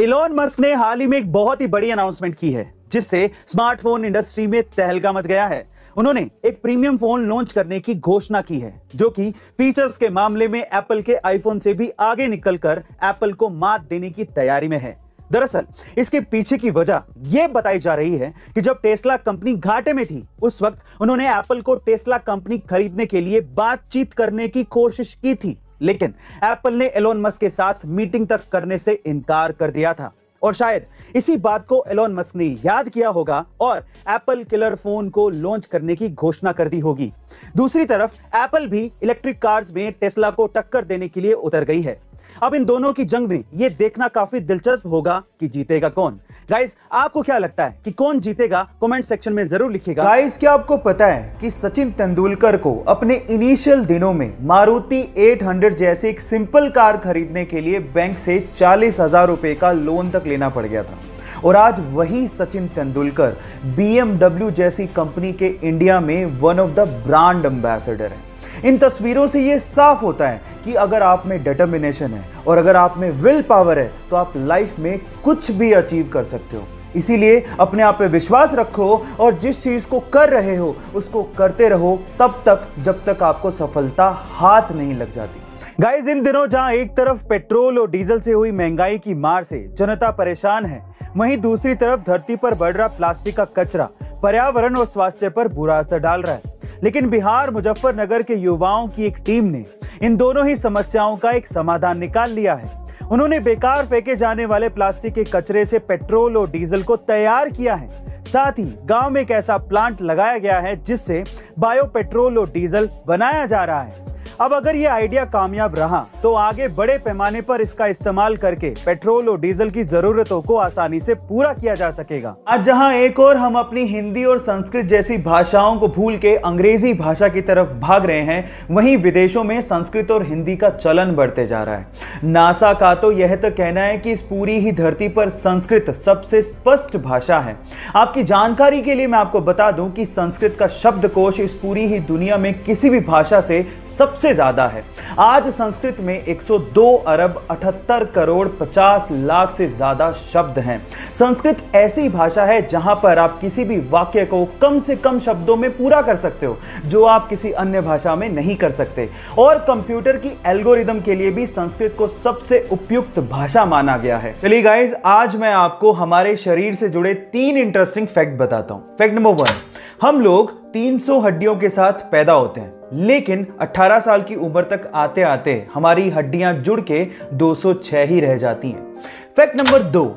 Elon Musk ने हाल ही में एक बहुत ही बड़ी अनाउंसमेंट की है जिससे स्मार्टफोन इंडस्ट्री में तहलका मच गया है। उन्होंने एक प्रीमियम फोन लॉन्च करने की घोषणा की है जो कि फीचर्स के मामले में एप्पल के आईफोन से भी आगे निकलकर एप्पल को मात देने की तैयारी में है। दरअसल इसके पीछे की वजह यह बताई जा रही है कि जब टेस्ला कंपनी घाटे में थी उस वक्त उन्होंने एप्पल को टेस्ला कंपनी खरीदने के लिए बातचीत करने की कोशिश की थी, लेकिन एप्पल ने एलोन मस्क के साथ मीटिंग तक करने से इनकार कर दिया था और शायद इसी बात को एलोन मस्क ने याद किया होगा और एप्पल किलर फोन को लॉन्च करने की घोषणा कर दी होगी। दूसरी तरफ एप्पल भी इलेक्ट्रिक कार्स में टेस्ला को टक्कर देने के लिए उतर गई है। अब इन दोनों की जंग में यह देखना काफी दिलचस्प होगा कि जीतेगा कौन। गाइस, आपको क्या लगता है कि कौन जीतेगा? कमेंट सेक्शन में जरूर लिखिएगा। गाइस, क्या आपको पता है कि सचिन तेंदुलकर को अपने इनिशियल दिनों में मारुति 800 जैसी एक सिंपल कार खरीदने के लिए बैंक से 40,000 रुपए का लोन तक लेना पड़ गया था और आज वही सचिन तेंदुलकर BMW जैसी कंपनी के इंडिया में one of the brand ambassador है। इन तस्वीरों से यह साफ होता है कि अगर आप में डिटर्मिनेशन है और अगर आप में विल पावर है तो आप लाइफ में कुछ भी अचीव कर सकते हो। इसीलिए अपने आप पे विश्वास रखो और जिस चीज को कर रहे हो उसको करते रहो तब तक जब तक आपको सफलता हाथ नहीं लग जाती। गाइस, इन दिनों जहां एक तरफ पेट्रोल और डीजल से हुई महंगाई की मार से जनता परेशान है, वहीं दूसरी तरफ धरती पर बढ़ रहा प्लास्टिक का कचरा पर्यावरण और स्वास्थ्य पर बुरा असर डाल रहा है। लेकिन बिहार मुजफ्फरनगर के युवाओं की एक टीम ने इन दोनों ही समस्याओं का एक समाधान निकाल लिया है। उन्होंने बेकार फेंके जाने वाले प्लास्टिक के कचरे से पेट्रोल और डीजल को तैयार किया है। साथ ही गांव में एक ऐसा प्लांट लगाया गया है जिससे बायो पेट्रोल और डीजल बनाया जा रहा है। अब अगर ये आइडिया कामयाब रहा तो आगे बड़े पैमाने पर इसका इस्तेमाल करके पेट्रोल और डीजल की जरूरतों को आसानी से पूरा किया जा सकेगा। आज जहां एक और हम अपनी हिंदी और संस्कृत जैसी भाषाओं को भूल के अंग्रेजी भाषा की तरफ भाग रहे हैं, वहीं विदेशों में संस्कृत और हिंदी का चलन बढ़ते जा रहा है। नासा का तो यह तक कहना है कि इस पूरी ही धरती पर संस्कृत सबसे स्पष्ट भाषा है। आपकी जानकारी के लिए मैं आपको बता दूं कि संस्कृत का शब्दकोश इस पूरी ही दुनिया में किसी भी भाषा से सबसे ज्यादा है। आज संस्कृत में 102 अरब 78 करोड़ 50 लाख से ज्यादा शब्द हैं। संस्कृत ऐसी भाषा है जहां पर आप किसी भी वाक्य को कम से कम शब्दों में पूरा कर सकते हो जो आप किसी अन्य भाषा में नहीं कर सकते, और कंप्यूटर की एल्गोरिदम के लिए भी संस्कृत को सबसे उपयुक्त भाषा माना गया है। चलिए गाइस, आज मैं आपको हमारे शरीर से जुड़े 3 इंटरेस्टिंग फैक्ट बताता हूं। फैक्ट नंबर 1, हम लोग 300 हड्डियों के साथ पैदा होते हैं, लेकिन 18 साल की उम्र तक आते आते हमारी हड्डियां जुड़ के 206 ही रह जाती हैं। फैक्ट नंबर 2,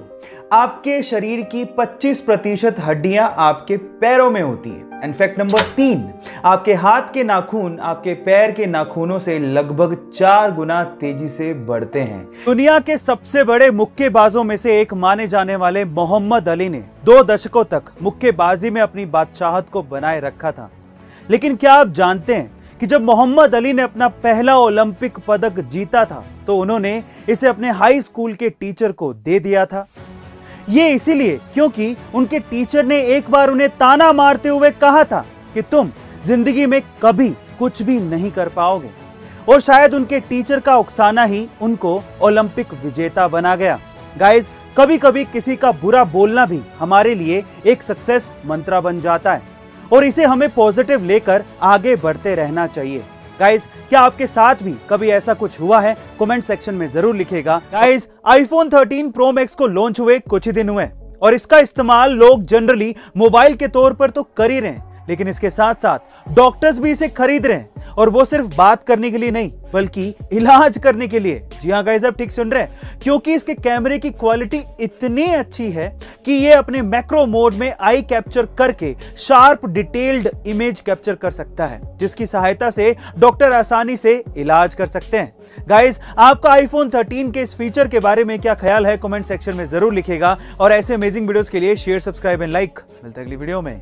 आपके शरीर की 25% हड्डियां आपके पैरों में होती हैं। एंड फैक्ट नंबर 3, आपके हाथ के नाखून आपके पैर के नाखूनों से लगभग 4 गुना तेजी से बढ़ते हैं। दुनिया के सबसे बड़े मुक्केबाजों में से एक माने जाने वाले मोहम्मद अली ने 2 दशकों तक मुक्केबाजी में अपनी बादशाहत को बनाए रखा था। लेकिन क्या आप जानते हैं कि जब मोहम्मद अली ने अपना पहला ओलंपिक पदक जीता था तो उन्होंने इसे अपने हाई स्कूल के टीचर को दे दिया था। ये इसीलिए क्योंकि उनके टीचर ने एक बार उन्हें ताना मारते हुए कहा था कि तुम जिंदगी में कभी कुछ भी नहीं कर पाओगे, और शायद उनके टीचर का उकसाना ही उनको ओलंपिक विजेता बना गया। गाइस, कभी कभी किसी का बुरा बोलना भी हमारे लिए एक सक्सेस मंत्र बन जाता है और इसे हमें पॉजिटिव लेकर आगे बढ़ते रहना चाहिए। गाइस, क्या आपके साथ भी कभी ऐसा कुछ हुआ है? कमेंट सेक्शन में जरूर लिखिएगा। गाइस, आईफोन 13 प्रो मैक्स को लॉन्च हुए कुछ ही दिन हुए और इसका इस्तेमाल लोग जनरली मोबाइल के तौर पर तो कर ही रहे हैं, लेकिन इसके साथ साथ डॉक्टर्स भी इसे खरीद रहे हैं, और वो सिर्फ बात करने के लिए नहीं बल्कि इलाज करने के लिए। जी हाँ गाइस, आप ठीक सुन रहे हैं, क्योंकि इसके कैमरे की क्वालिटी इतनी अच्छी है कि ये अपने मैक्रो मोड में आई कैप्चर करके शार्प डिटेल्ड इमेज कैप्चर कर सकता है, जिसकी सहायता से डॉक्टर आसानी से इलाज कर सकते हैं। गाइस, आपका आईफोन 13 के इस फीचर के बारे में क्या ख्याल है? कमेंट सेक्शन में जरूर लिखिएगा और ऐसे अमेजिंग वीडियोस के लिए शेयर, सब्सक्राइब एंड लाइक। मिलते हैं अगली वीडियो में।